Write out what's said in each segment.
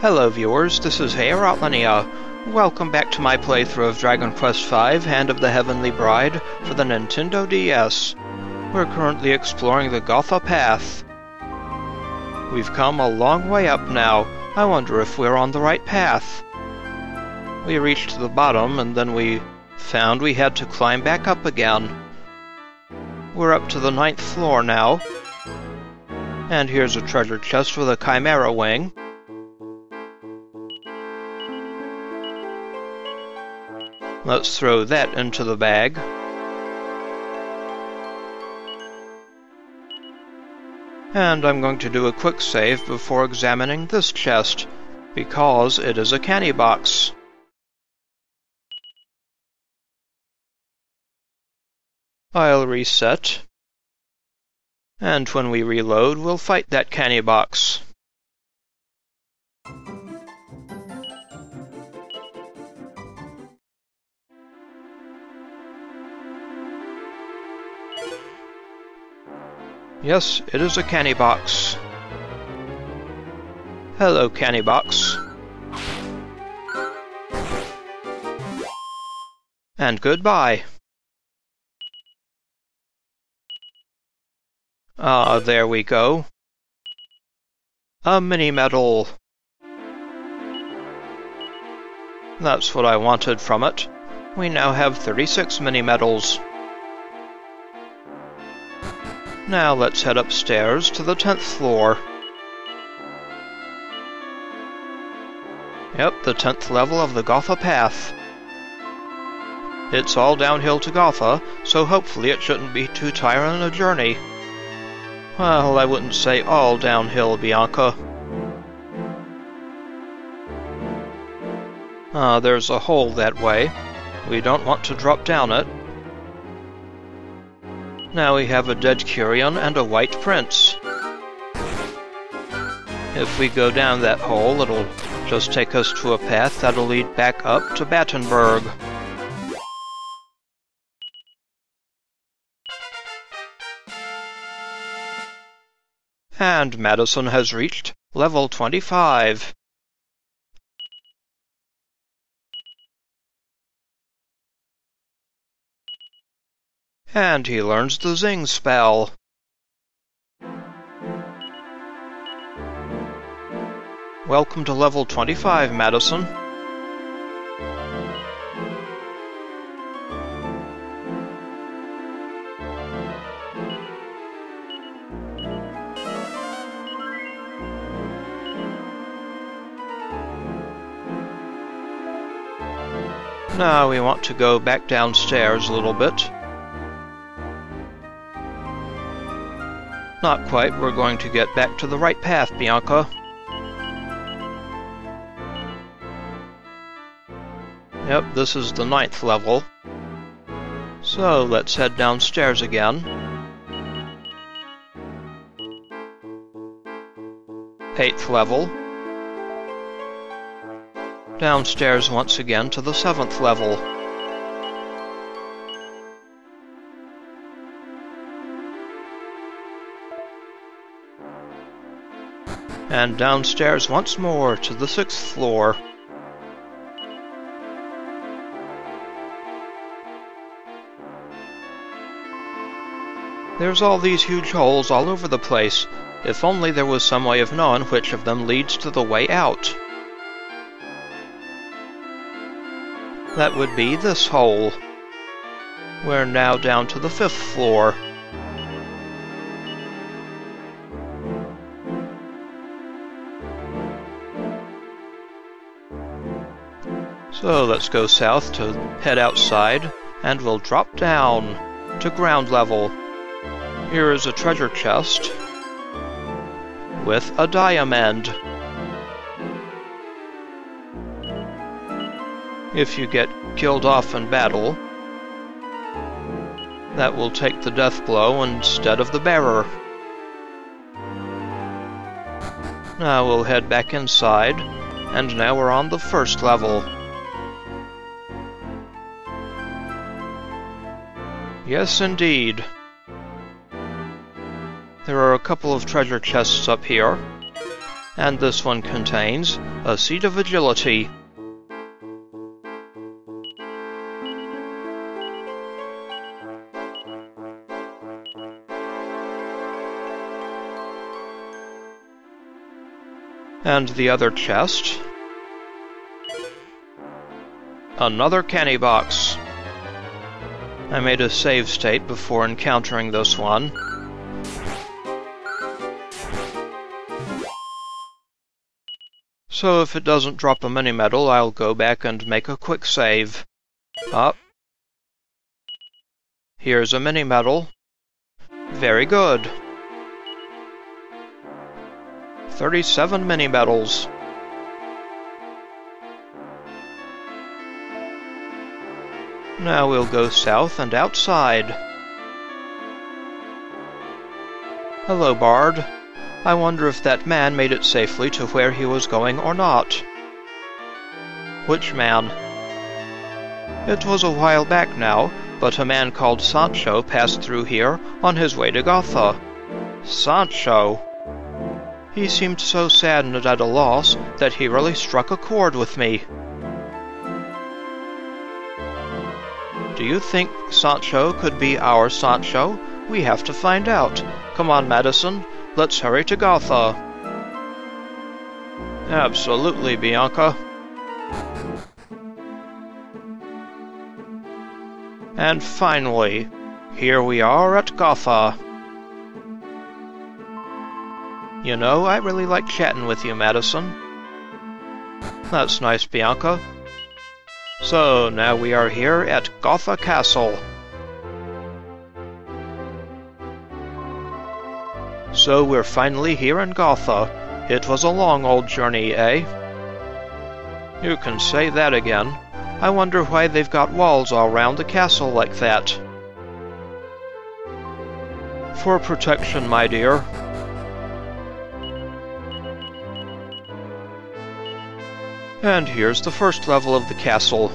Hello viewers, this is Outlinia. Welcome back to my playthrough of Dragon Quest V, Hand of the Heavenly Bride, for the Nintendo DS. We're currently exploring the Gotha Path. We've come a long way up now. I wonder if we're on the right path. We reached the bottom, and then we found we had to climb back up again. We're up to the 9th floor now. And here's a treasure chest with a Chimaera Wing. Let's throw that into the bag. And I'm going to do a quick save before examining this chest, because it is a Cannibox. I'll reset. And when we reload, we'll fight that Cannibox. Yes, it is a Cannibox. Hello, Cannibox. And goodbye. Ah, there we go. A mini-medal. That's what I wanted from it. We now have 36 mini-medals. Now let's head upstairs to the 10th floor. Yep, the 10th level of the Gotha Path. It's all downhill to Gotha, so hopefully it shouldn't be too tiring a journey. Well, I wouldn't say all downhill, Bianca. There's a hole that way. We don't want to drop down it. Now we have a dead Curion and a white prince. If we go down that hole, it'll just take us to a path that'll lead back up to Battenberg. And Madason has reached level 25. And he learns the Zing spell. Welcome to level 25, Madason. Now we want to go back downstairs a little bit. Not quite, we're going to get back to the right path, Bianca. Yep, this is the 9th level. So, let's head downstairs again. 8th level. Downstairs once again to the 7th level. And downstairs once more to the 6th floor. There's all these huge holes all over the place. If only there was some way of knowing which of them leads to the way out. That would be this hole. We're now down to the 5th floor. So let's go south to head outside, and we'll drop down to ground level. Here is a treasure chest with a Dieamend. If you get killed off in battle, that will take the death blow instead of the bearer. Now we'll head back inside, and now we're on the 1st level. Yes, indeed. There are a couple of treasure chests up here, and this one contains a seat of agility. And the other chest, another Cannibox. I made a save state before encountering this one. So if it doesn't drop a mini-medal, I'll go back and make a quick save. Up. Here's a mini-medal. Very good. 37 mini-medals. Now we'll go south and outside. Hello, Bard. I wonder if that man made it safely to where he was going or not. Which man? It was a while back now, but a man called Sancho passed through here on his way to Gotha. Sancho! He seemed so sad and at a loss that he really struck a chord with me. Do you think Sancho could be our Sancho? We have to find out. Come on, Madason. Let's hurry to Gotha. Absolutely, Bianca. And finally, here we are at Gotha. You know, I really like chatting with you, Madason. That's nice, Bianca. So, now we are here at Gotha Castle. So we're finally here in Gotha. It was a long old journey, eh? You can say that again. I wonder why they've got walls all around the castle like that. For protection, my dear. And here's the first level of the castle.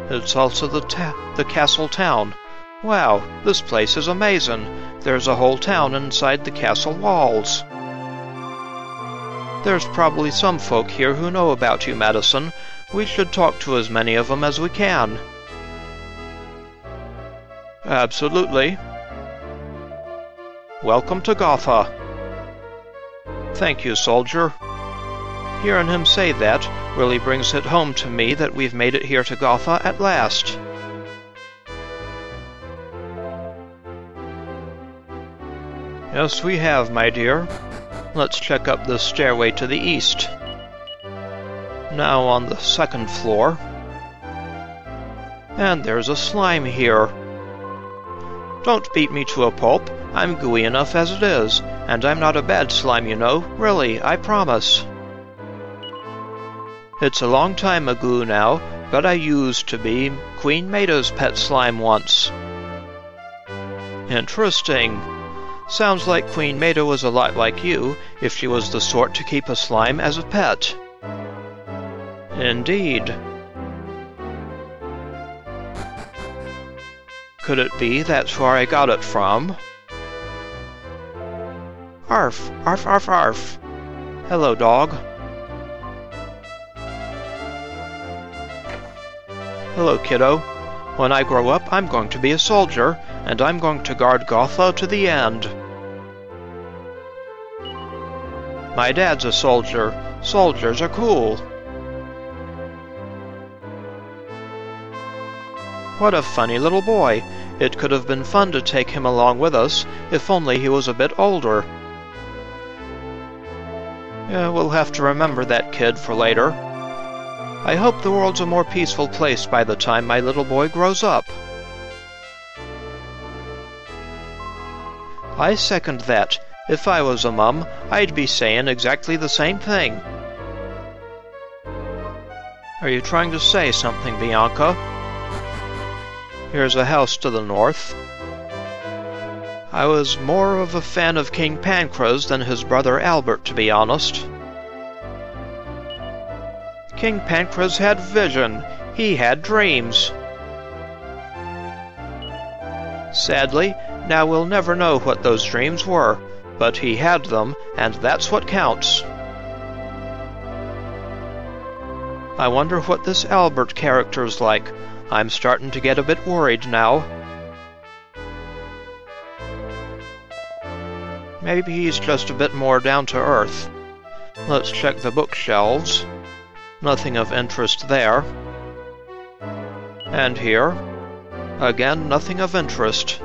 It's also the castle town. Wow, this place is amazing. There's a whole town inside the castle walls. There's probably some folk here who know about you, Madason. We should talk to as many of them as we can. Absolutely. Welcome to Gotha. Thank you, soldier. Hearing him say that really brings it home to me that we've made it here to Gotha at last. Yes, we have, my dear. Let's check up the stairway to the east. Now on the second floor. And there's a slime here. Don't beat me to a pulp. I'm gooey enough as it is, and I'm not a bad slime, you know. Really, I promise. It's a long time ago now, but I used to be Queen Mada's pet slime once. Interesting. Sounds like Queen Mada was a lot like you, if she was the sort to keep a slime as a pet. Indeed. Could it be that's where I got it from? Arf, arf, arf, arf. Hello, dog. Hello, kiddo. When I grow up, I'm going to be a soldier, and I'm going to guard Gotha to the end. My dad's a soldier. Soldiers are cool. What a funny little boy. It could have been fun to take him along with us, if only he was a bit older. Yeah, we'll have to remember that kid for later. I hope the world's a more peaceful place by the time my little boy grows up. I second that. If I was a mum, I'd be saying exactly the same thing. Are you trying to say something, Bianca? Here's a house to the north. I was more of a fan of King Pankraz than his brother Albert, to be honest. King Pankraz had vision. He had dreams. Sadly, now we'll never know what those dreams were, but he had them, and that's what counts. I wonder what this Albert character's like. I'm starting to get a bit worried now. Maybe he's just a bit more down to earth. Let's check the bookshelves. Nothing of interest there. And here? Again, nothing of interest.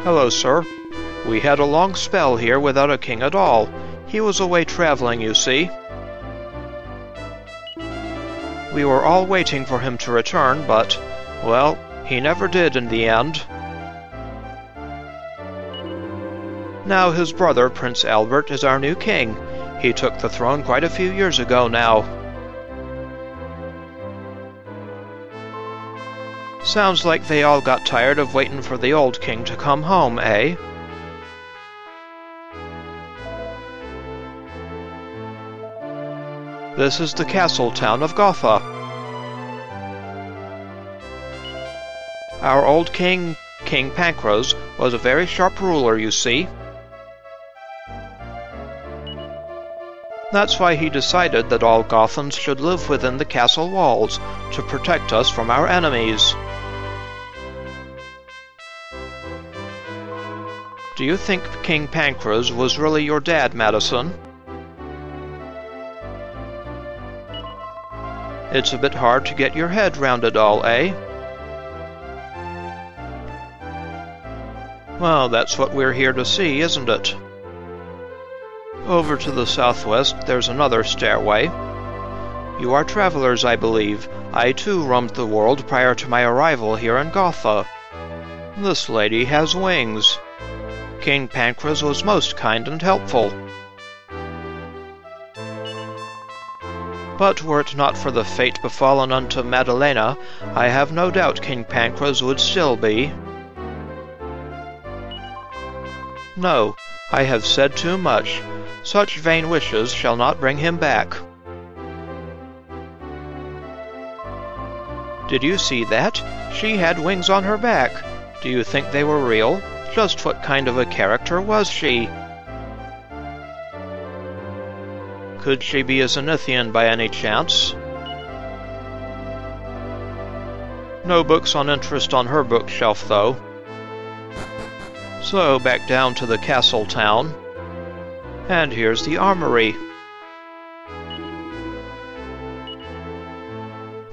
Hello, sir. We had a long spell here without a king at all. He was away traveling, you see. We were all waiting for him to return, but, well, he never did in the end. Now his brother, Prince Albert, is our new king. He took the throne quite a few years ago now. Sounds like they all got tired of waiting for the old king to come home, eh? This is the castle town of Gotha. Our old king, King Pankraz, was a very sharp ruler, you see. That's why he decided that all Gothans should live within the castle walls to protect us from our enemies. Do you think King Pankraz was really your dad, Madason? It's a bit hard to get your head round it all, eh? Well, that's what we're here to see, isn't it? Over to the southwest, there's another stairway. You are travelers, I believe. I too roamed the world prior to my arrival here in Gotha. This lady has wings. King Pankraz was most kind and helpful. But were it not for the fate befallen unto Madalena, I have no doubt King Pankraz would still be. No, I have said too much. Such vain wishes shall not bring him back. Did you see that? She had wings on her back. Do you think they were real? Just what kind of a character was she? Could she be a Zenithian by any chance? No books on interest on her bookshelf, though. So, back down to the castle town. And here's the armory.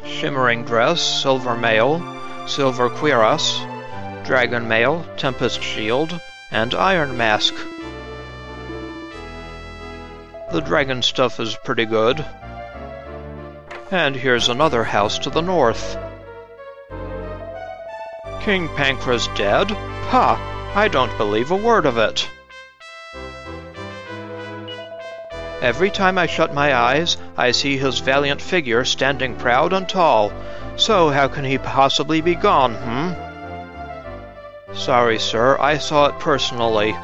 Shimmering dress, silver mail, silver cuirass, dragon mail, tempest shield, and iron mask. The dragon stuff is pretty good. And here's another house to the north. King Pankraz dead? Ha! I don't believe a word of it. Every time I shut my eyes, I see his valiant figure standing proud and tall. So how can he possibly be gone, Sorry, sir, I saw it personally.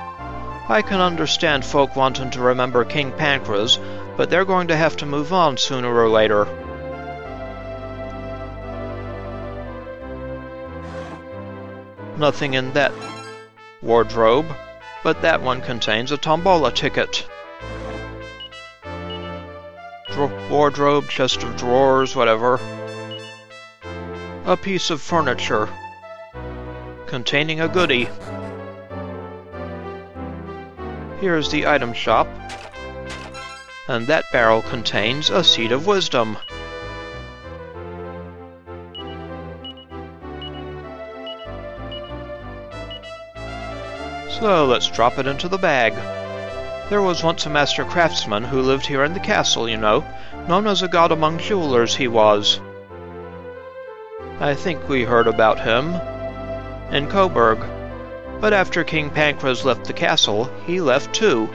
I can understand folk wanting to remember King Pankraz, but they're going to have to move on sooner or later. Nothing in that wardrobe, but that one contains a Tombola Ticket. Wardrobe, chest of drawers, whatever. A piece of furniture containing a goodie. Here's the item shop, and that barrel contains a seed of wisdom. So let's drop it into the bag. There was once a master craftsman who lived here in the castle, you know. Known as a god among jewelers he was. I think we heard about him in Coburg. But after King Pankraz left the castle, he left too.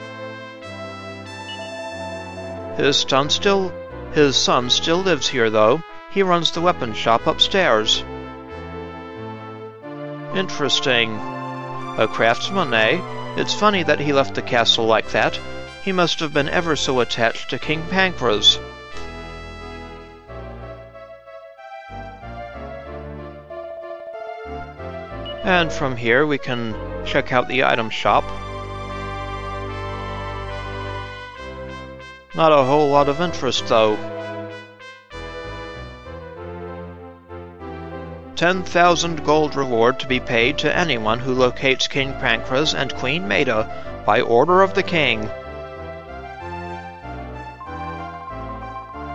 His son still lives here, though. He runs the weapon shop upstairs. Interesting. A craftsman, eh? It's funny that he left the castle like that. He must have been ever so attached to King Pankraz. And from here we can check out the item shop. Not a whole lot of interest, though. 10,000 gold reward to be paid to anyone who locates King Pankraz and Queen Mada by order of the king.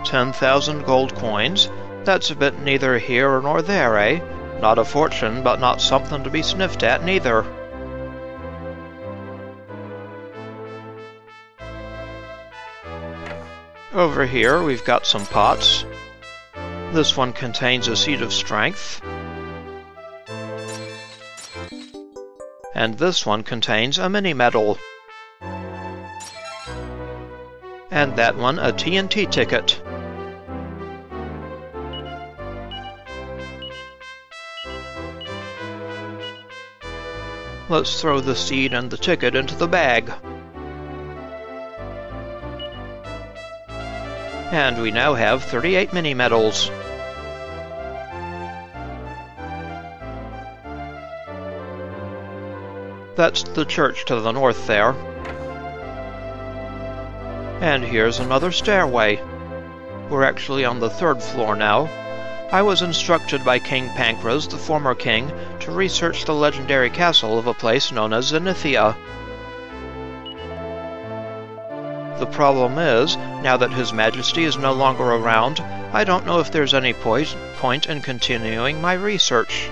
10,000 gold coins? That's a bit neither here nor there, eh? Not a fortune, but not something to be sniffed at, neither. Over here, we've got some pots. This one contains a seed of strength. And this one contains a mini-medal. And that one a TNT ticket. Let's throw the seed and the ticket into the bag. And we now have 38 mini-medals. That's the church to the north there. And here's another stairway. We're actually on the 3rd floor now. I was instructed by King Pankraz, the former king, to research the legendary castle of a place known as Zenithia. The problem is, now that His Majesty is no longer around, I don't know if there's any point in continuing my research.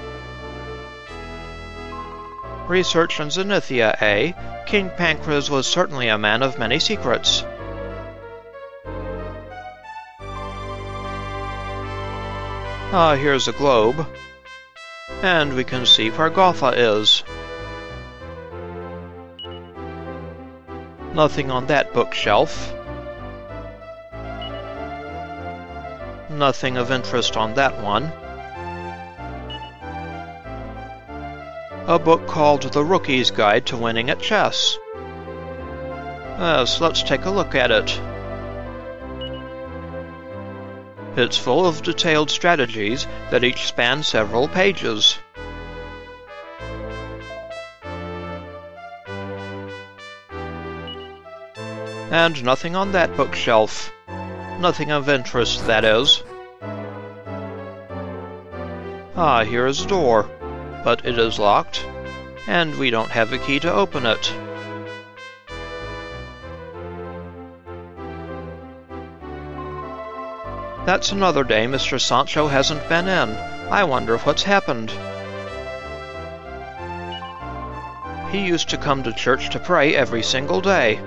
Research in Zenithia, eh? King Pankraz was certainly a man of many secrets. Ah, here's a globe. And we can see where Gotha is. Nothing on that bookshelf. Nothing of interest on that one. A book called The Rookie's Guide to Winning at Chess. Yes, let's take a look at it. It's full of detailed strategies that each span several pages. And nothing on that bookshelf. Nothing of interest, that is. Ah, here is a door. But it is locked, and we don't have a key to open it. That's another day Mr. Sancho hasn't been in. I wonder what's happened. He used to come to church to pray every single day.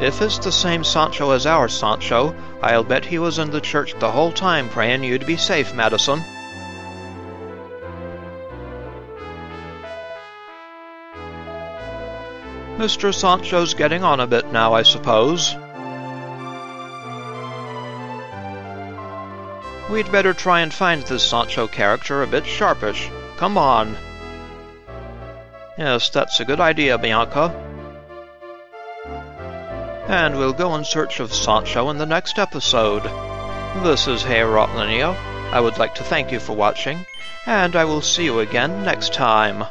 If it's the same Sancho as our Sancho, I'll bet he was in the church the whole time praying you'd be safe, Madason. Mr. Sancho's getting on a bit now, I suppose. We'd better try and find this Sancho character a bit sharpish. Come on. Yes, that's a good idea, Bianca. And we'll go in search of Sancho in the next episode. This is Heorotlinio. I would like to thank you for watching, and I will see you again next time.